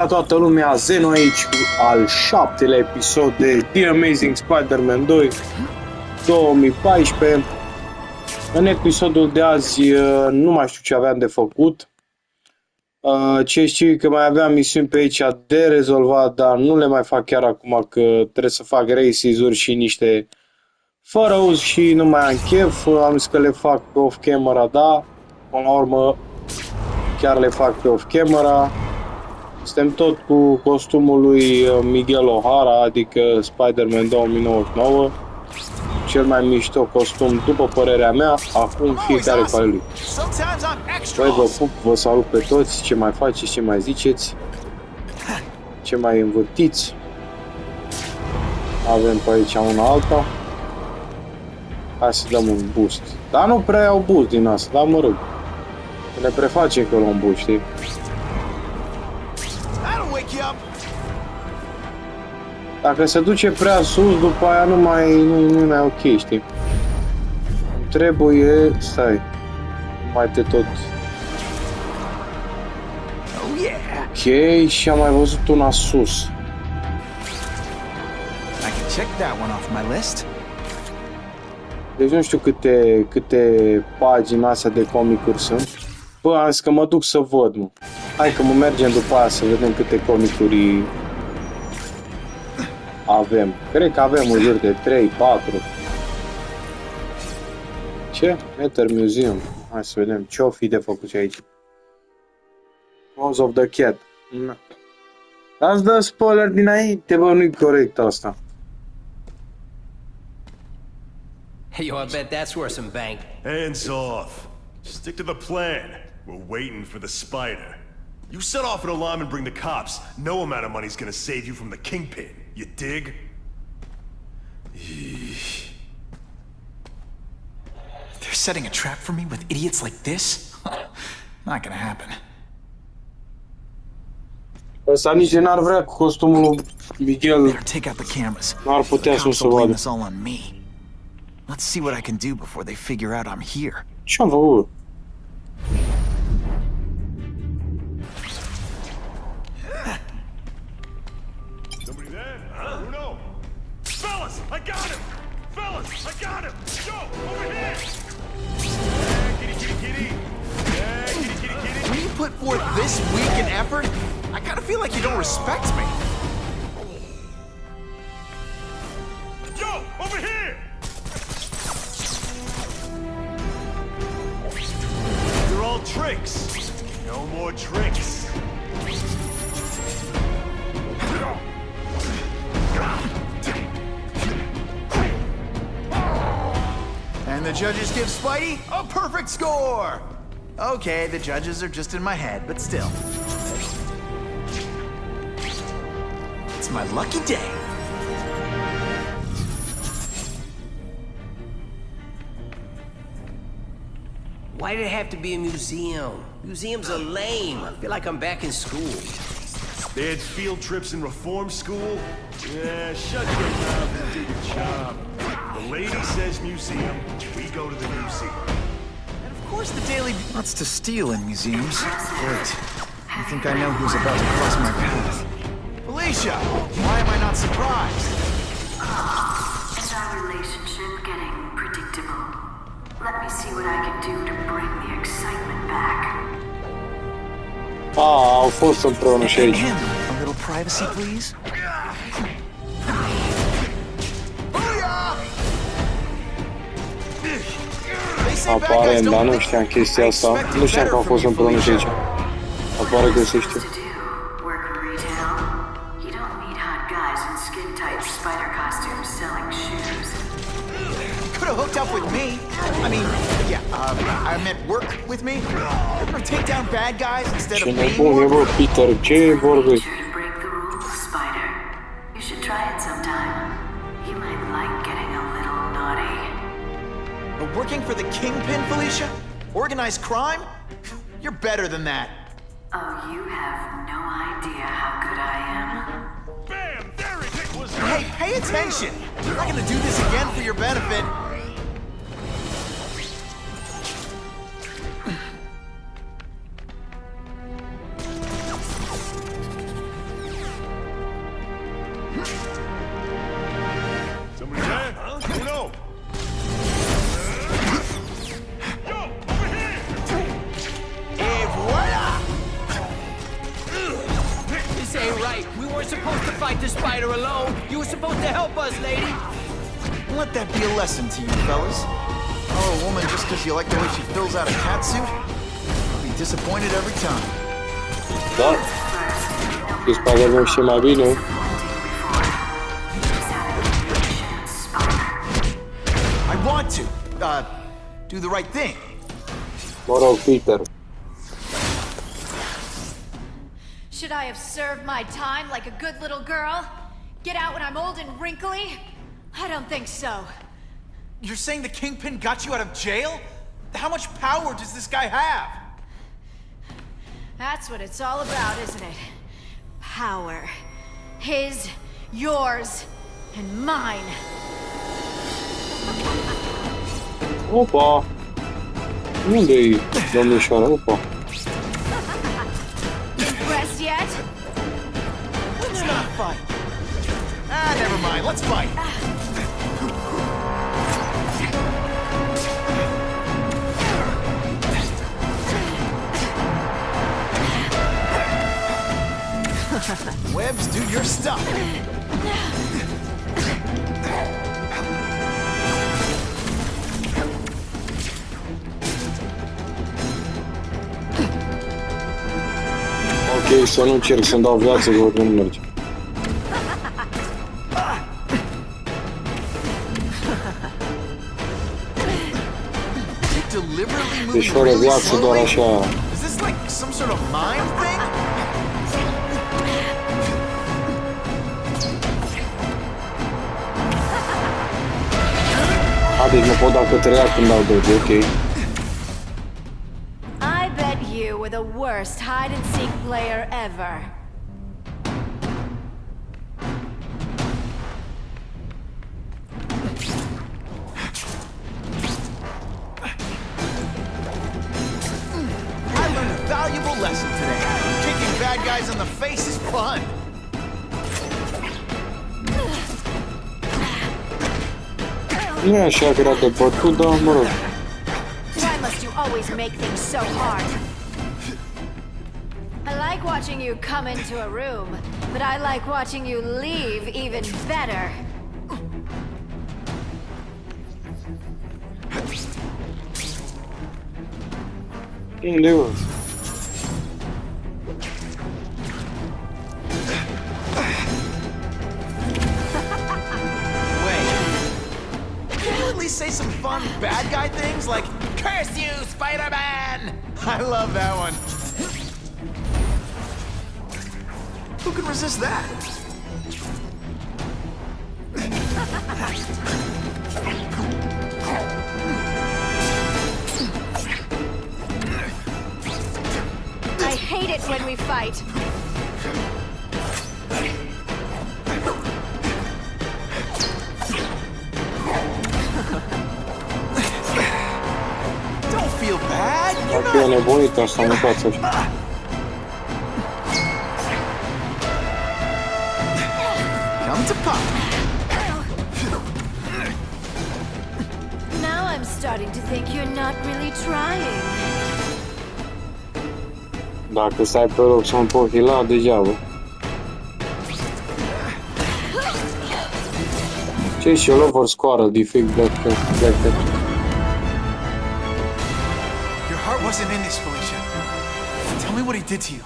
Toată lumea, Zeno aici cu al 7-lea episod de The Amazing Spider-Man 2 2014. În episodul de azi nu mai știu ce aveam de făcut. Ce știu că mai aveam misiuni pe aici de rezolvat, dar nu le mai fac chiar acum că trebuie să fac races-uri și niște fără uz și nu mai am chef. Am zis că le fac pe off-camera, da, până la urmă chiar le fac pe off-camera. Suntem tot cu costumul lui Miguel O'Hara, adică Spider-Man 2099, cel mai mișto costum, după părerea mea, acum fiecare cu ale lui. Băi, vă pup, vă salut pe toți, ce mai faceți, ce mai ziceți, ce mai învârtiți. Avem pe aici una alta. Hai să dăm un boost. Dar nu prea iau boost din asta, dar mă rog. Ne prefacem că luăm boost, știi? Dacă se duce prea sus, după aia nu mai e ok, știi? Trebuie, stai, mai te tot. Ok, și am mai văzut una sus. Deci nu știu câte pagini astea de comicuri sunt. Bă, am zis că mă duc să văd, mă. Hai că mă mergem după aia să vedem câte comicuri avem. Cred că avem în jur de 3, 4. Ce? Meter Museum. Hai să vedem ce-o fi de făcut aici. House of the Cat. Ați dat spoiler dinainte, bă, nu-i corect asta. Yo, I bet that's worth some bank. Hands off. Stick to the plan. We're waiting for the spider. You set off an alarm and bring the cops. No amount of money's gonna save you from the kingpin. You dig? They're setting a trap for me with idiots like this? Not gonna happen. Ăsta nici n-ar vrea cu costumul Miguel. Better take out the cameras. N-ar putea să se vadă. This all on me. Let's see what I can do before they figure out I'm here. Ce-am făcut? Somebody there? Huh? Who knows? Fellas, I got him! Fellas, I got him! Go, over here! Yeah, kitty, kitty, kitty! Yeah, kitty, kitty, kitty! When you put forth this weak an effort, I kind of feel like you don't respect me. Yo, over here! They're all tricks. No more tricks. And the judges give Spidey a perfect score! Okay, the judges are just in my head, but still. It's my lucky day. Why did it have to be a museum? Museums are lame. I feel like I'm back in school. They had field trips in reform school? Yeah, shut your mouth and do your job. The lady says museum, we go to the museum. And of course the Daily wants to steal in museums. Great. I think I know who's about to cross my path. Felicia! Why am I not surprised? Is our relationship getting predictable? Let me see what I can do to bring the excitement back. Au fost împreună și aici. A little privacy, please. Aparent, dar nu știam chestia asta. Nu știam că au fost împreună și aici. Apare că se știe. Work retail? You don't need hot guys in skin-tight spider costumes selling shoes. Could have hooked up with me. I mean, yeah, I meant work with me. Or take down bad guys instead of Ce me. nebun e, bă, Peter, ce vorbești? Sure to break the rules, Spider. You should try it sometime. You might like getting a little naughty. Working for the Kingpin, Felicia? Organized crime? You're better than that. Oh, you have no idea how good I am. Bam! There it was! Hey, pay attention! I'm not gonna do this again for your benefit. ain't right. We weren't supposed to fight the spider alone. You were supposed to help us, lady. Let that be a lesson to you, fellas. Oh, a woman just because you like the way she fills out a catsuit? I'll be disappointed every time. Da. Și spate avem și mai bine. I want to, do the right thing. Mă rog, Peter. Should I have served my time like a good little girl? Get out when I'm old and wrinkly? I don't think so. You're saying the Kingpin got you out of jail? How much power does this guy have? That's what it's all about, isn't it? Power. His, yours, and mine. Opa! Unde-i domnișoara? Opa! Rest yet? Let's not fight. Never mind, let's fight. Webs, do your stuff. Ok, să nu încerc să-mi dau viață, că nu merge. Deci fără viață, doar așa. Is this like some sort of mind thing? Deci nu pot da către ea când dau doi, ok. I bet you were the worst hide-and-seek player ever. I learned a valuable lesson today. Kicking bad guys in the face is fun. Nu e așa grea de bătut, dar mă rog. Why must you always make things so hard? I like watching you come into a room, but I like watching you leave even better. Unde, mă? At least say some fun bad guy things like, "Curse you, Spider-Man!" I love that one. Who can resist that? I hate it when we fight. Don't feel bad. You're Ar fi o not. nebunită asta, nu poate să fiu. Come to pop. Now I'm starting to think you're not really trying. Dacă stai pe loc să mă pot hila, degeaba. Ce și all over scoară, defect black. Your heart wasn't in this, Felicia. Tell me what he did to you.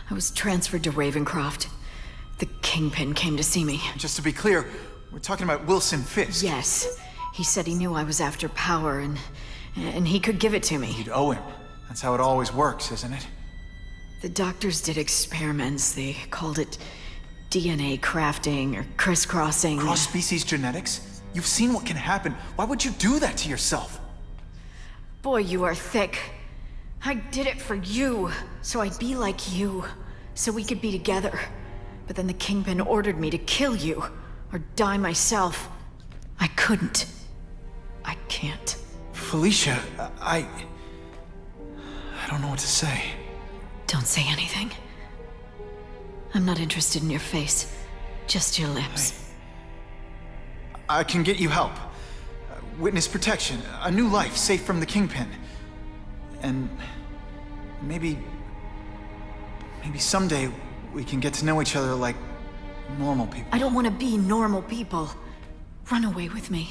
I was transferred to Ravencroft. The Kingpin came to see me. Just to be clear, we're talking about Wilson Fisk. Yes. He said he knew I was after power and he could give it to me. You'd owe him. That's how it always works, isn't it? The doctors did experiments. They called it DNA crafting or crisscrossing. Cross-species genetics? You've seen what can happen. Why would you do that to yourself? Boy, you are thick. I did it for you, so I'd be like you, so we could be together. But then the Kingpin ordered me to kill you, or die myself. I couldn't. I can't. Felicia, I don't know what to say. Don't say anything. I'm not interested in your face, just your lips. I can get you help. Witness protection, a new life safe from the Kingpin. And maybe Maybe someday we can get to know each other like normal people. I don't want to be normal people. Run away with me.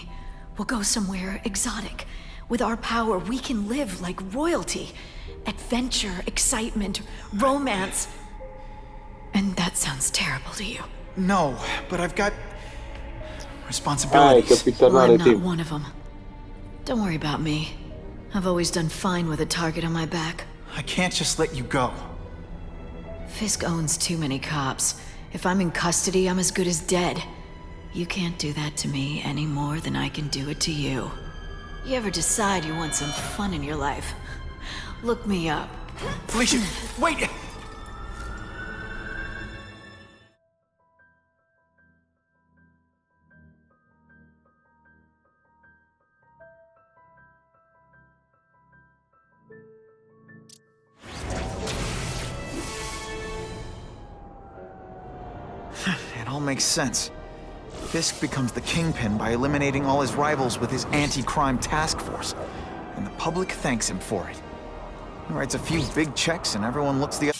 We'll go somewhere exotic. With our power, we can live like royalty. Adventure, excitement, romance. And that sounds terrible to you. No, but I've got Hai, responsibilities. capitan Well, are I'm not timp. one of them. Don't worry about me. I've always done fine with a target on my back. I can't just let you go. Fisk owns too many cops. If I'm in custody, I'm as good as dead. You can't do that to me any more than I can do it to you. You ever decide you want some fun in your life? Look me up. Felicia, wait! It all makes sense. Fisk becomes the kingpin by eliminating all his rivals with his anti-crime task force, and the public thanks him for it. He writes a few big checks and everyone looks the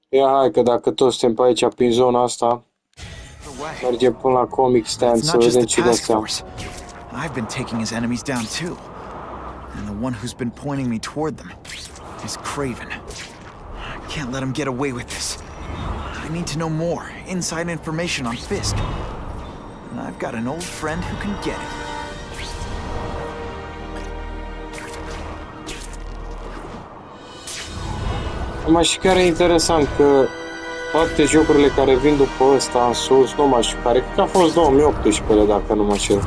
Ia hai că dacă toți suntem pe aici, prin zona asta, other way. mergem până la comic stand It's să not just vedem the ce dă task seama. force. I've been taking his enemies down too. And the one who's been pointing me toward them is Craven. I can't let him get away with this. I need to know more, inside information on Fisk. And I've got an old friend who can get it. Mai și care e interesant că toate jocurile care vin după ăsta în sus, nu mai știu care, cred că a fost 2018 dacă nu mă șer.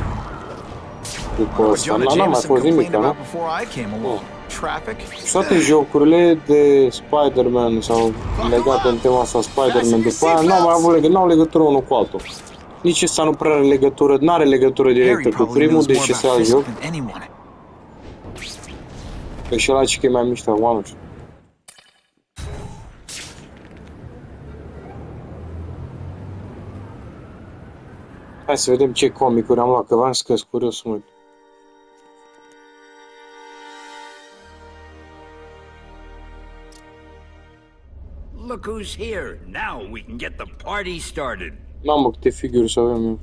După ăsta, Jonah n-a mai Jameson fost nimic, complained nu? about before I came along. Traffic. Și toate jocurile de Spider-Man sau legate în tema asta Spider-Man după aia n-au mai avut n-au legătură unul cu altul. Nici ăsta nu prea are legătură, n-are legătură Harry directă cu probably primul, knows more deci ce about să Fisk joc. than anyone. Că și ăla ce e mai mișto, oameni. Hai să vedem ce comicuri am luat, că v-am zis că sunt curios mult. Look who's here. Now we can get the party started. Mamă, câte figuri să avem eu.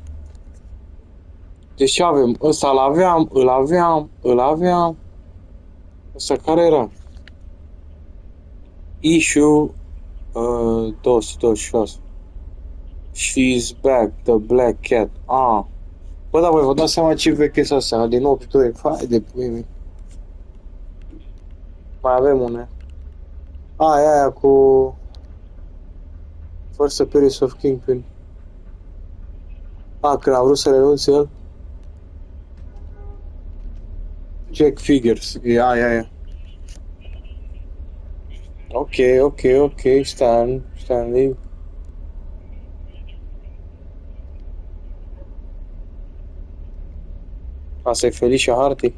Deci ce avem? Ăsta îl aveam. Ăsta care era? Issue 226. She's back, the black cat. Ah. Bă, da, voi vă dați seama ce veche s-a seama din nou picture. Hai de pui. Mai avem une. Aia cu First Appearance of Kingpin. Când a vrut să renunțe el. Jack Figures. E aia. Ok. Stanley. Asta e Felicia Hardy.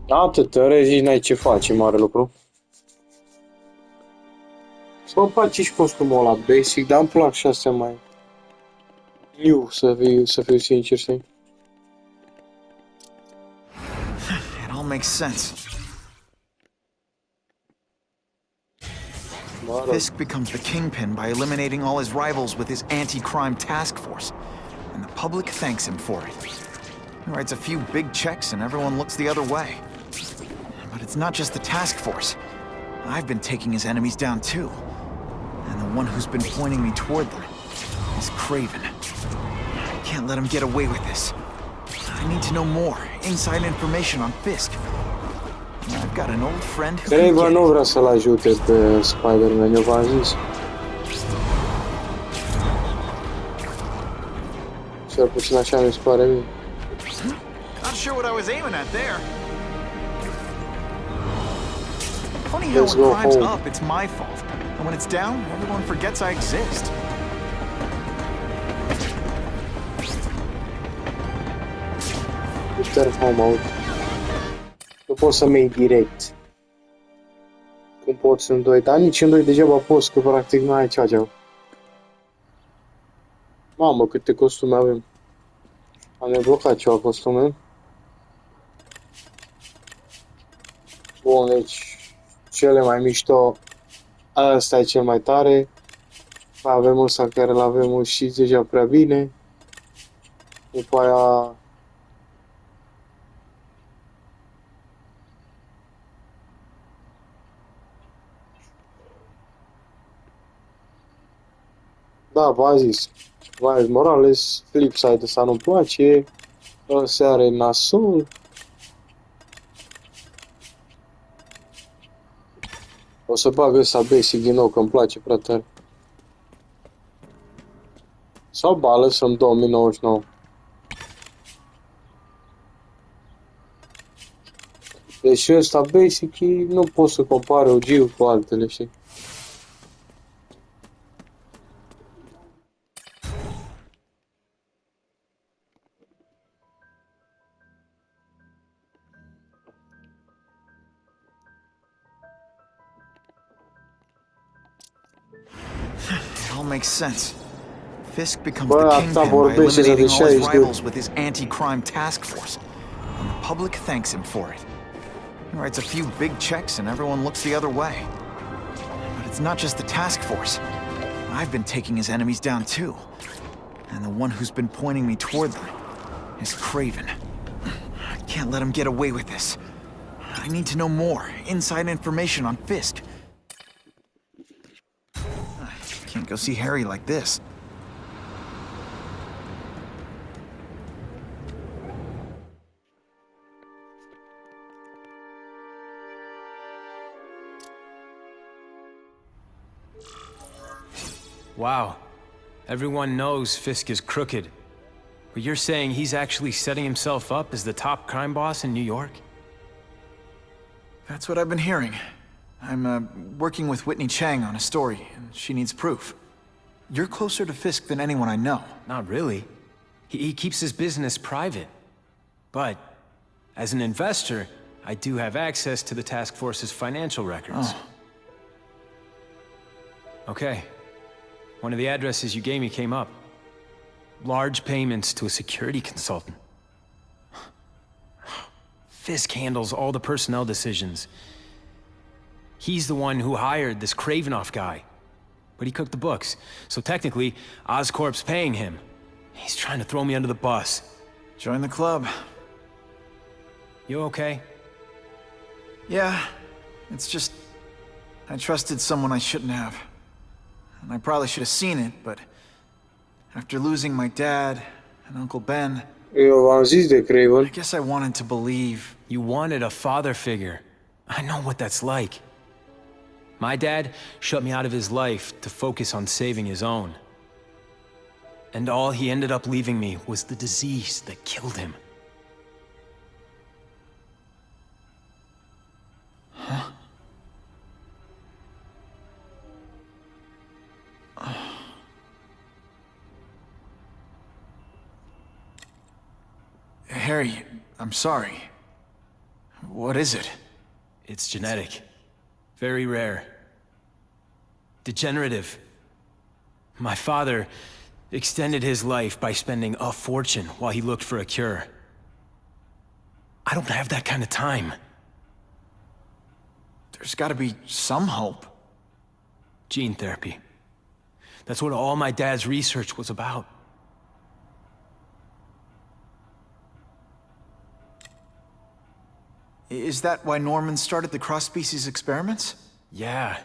Atât, în rezi n-ai ce face, mare lucru. Să mă place și costumul ăla basic, dar îmi plac și astea mai new, să fiu sincer, știi? It all makes sense. Fisk becomes the kingpin by eliminating all his rivals with his anti-crime task force, and the public thanks him for it. He writes a few big checks and everyone looks the other way. But it's not just the task force. I've been taking his enemies down too. And the one who's been pointing me toward them is Craven. I can't let him get away with this. I need to know more, inside information on Fisk. And I've got an old friend who can Craven get nu it. vrea să-l ajute pe Spider-Man, eu v-am zis. Cel puțin așa mi se pare mie. Not sure what I was aiming at there. Funny how Let's when go crime's home. up, it's my fault. And when it's down, everyone forgets I exist. Return home mode. Nu pot să merg direct. Cum poți în 2, dar nici în 2 degeaba poți, că practic nu ai ce face. Mamă, câte costume avem. Am neblocat ceva costume. Bun, deci cele mai mișto, ăsta e cel mai tare. Mai avem ăsta care îl avem și deja prea bine. După aia... Da, v-am zis. Miles Morales, Flipside ăsta nu-mi place. Ăsta are nasol. O să bag ăsta basic din nou, că îmi place prea tare. Sau ba, lăsăm 2099. Deci ăsta basic nu pot să compar OG-ul cu altele, știi? It all makes sense. Fisk becomes Bă, the asta kingpin by vorbește de eliminating all his 60 de... rivals with his anti-crime task force. And the public thanks him for it. He writes a few big checks and everyone looks the other way. But it's not just the task force. I've been taking his enemies down too. And the one who's been pointing me toward them is Craven. I can't let him get away with this. I need to know more, inside information on Fisk. I can't go see Harry like this. Wow. Everyone knows Fisk is crooked. But you're saying he's actually setting himself up as the top crime boss in New York? That's what I've been hearing. I'm working with Whitney Chang on a story, and she needs proof. You're closer to Fisk than anyone I know. Not really. He keeps his business private. But, as an investor, I do have access to the task force's financial records. Oh. Okay. One of the addresses you gave me came up. Large payments to a security consultant. Fisk handles all the personnel decisions. He's the one who hired this Kravinoff guy. But he cooked the books, so technically, Oscorp's paying him. He's trying to throw me under the bus. Join the club. You okay? Yeah, it's just... I trusted someone I shouldn't have. And I probably should have seen it, but... After losing my dad and Uncle Ben... Eu v-am zis de Craven. I guess I wanted to believe. You wanted a father figure. I know what that's like. My dad shut me out of his life to focus on saving his own. And all he ended up leaving me was the disease that killed him. Huh? Harry, I'm sorry. What is it? It's genetic. Very rare. Degenerative. My father extended his life by spending a fortune while he looked for a cure. I don't have that kind of time. There's gotta be some hope. Gene therapy. That's what all my dad's research was about. Is that why Norman started the cross-species experiments? Yeah.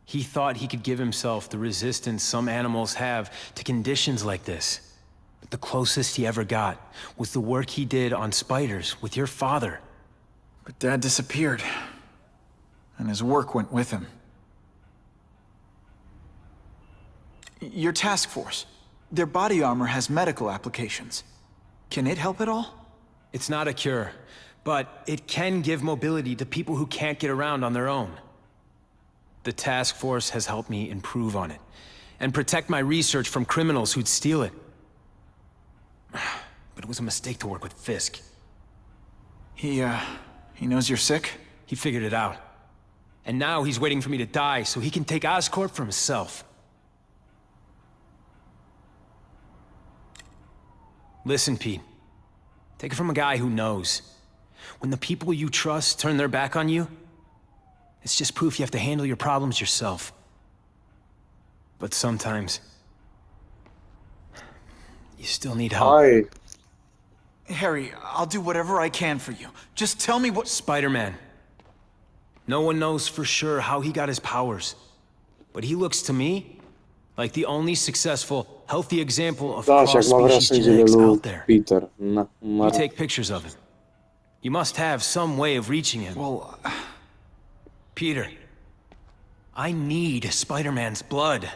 He thought he could give himself the resistance some animals have to conditions like this. But the closest he ever got was the work he did on spiders with your father. But Dad disappeared. And his work went with him. Your task force. Their body armor has medical applications. Can it help at all? It's not a cure, but it can give mobility to people who can't get around on their own. The task force has helped me improve on it, and protect my research from criminals who'd steal it. But it was a mistake to work with Fisk. He knows you're sick? He figured it out. And now he's waiting for me to die so he can take Oscorp for himself. Listen, Pete. Take it from a guy who knows. When the people you trust turn their back on you, It's just proof you have to handle your problems yourself. But sometimes... you still need help. Hai. Harry, I'll do whatever I can for you. Just tell me what... Spider-Man. No one knows for sure how he got his powers. But he looks to me like the only successful, healthy example of Da, și acum vrea cross-species sângele genetics lui out there. Peter. Na, You take pictures of him. You must have some way of reaching him. Well, Peter, I need Spider-Man's blood.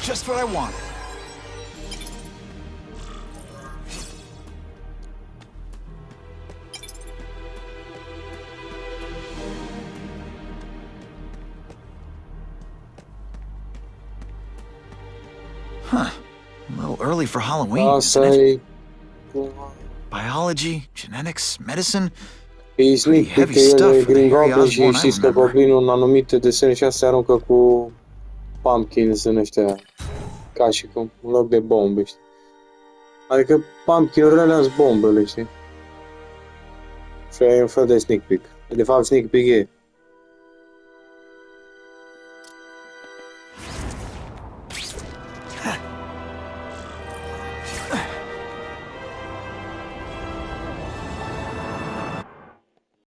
just what I want. Huh. A little early for Halloween, isn't it? Asta-i... Biology, genetics, medicine. E sneak heavy peek, stuff e for the Green Harry Goblin și Osborn I știți că remember. Goblinul în anumite desene și astea aruncă cu pumpkins în ăștia. Ca și cum, în loc de bombe, știi? Adică pumpkin-urile alea-s bombele, știi? Și e un fel de sneak peek. De fapt, sneak peek e